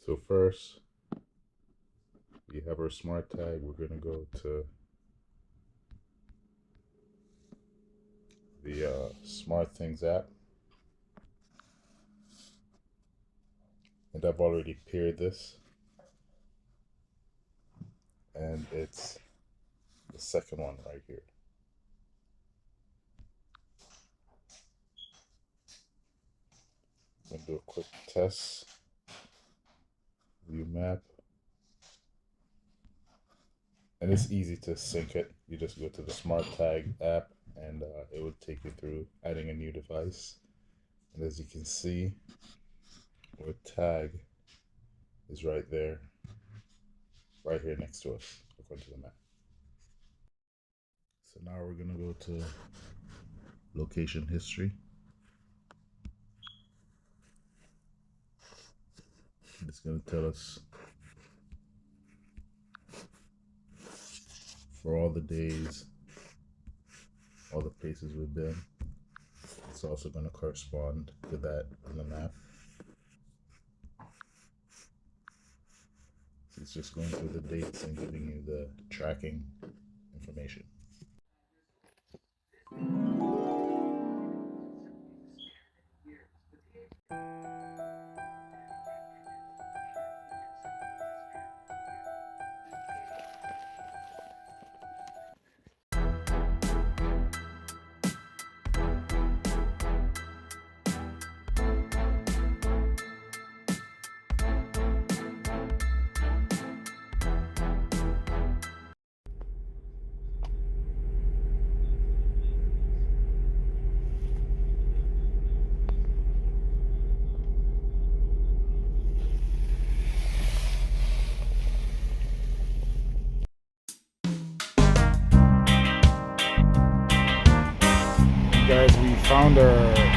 So first, we have our smart tag. We're going to go to the Smart Things app. And I've already paired this. And it's the second one right here. I'm going to do a quick test. View map. And it's easy to sync it. You just go to the SmartTag app and it will take you through adding a new device. And as you can see, our tag is right there, right here next to us, according to the map. So now we're gonna go to location history. It's gonna tell us for all the days, all the places we've been. It's also gonna correspond to that in the map. So it's just going through the dates and giving you the tracking information. Guys, we found our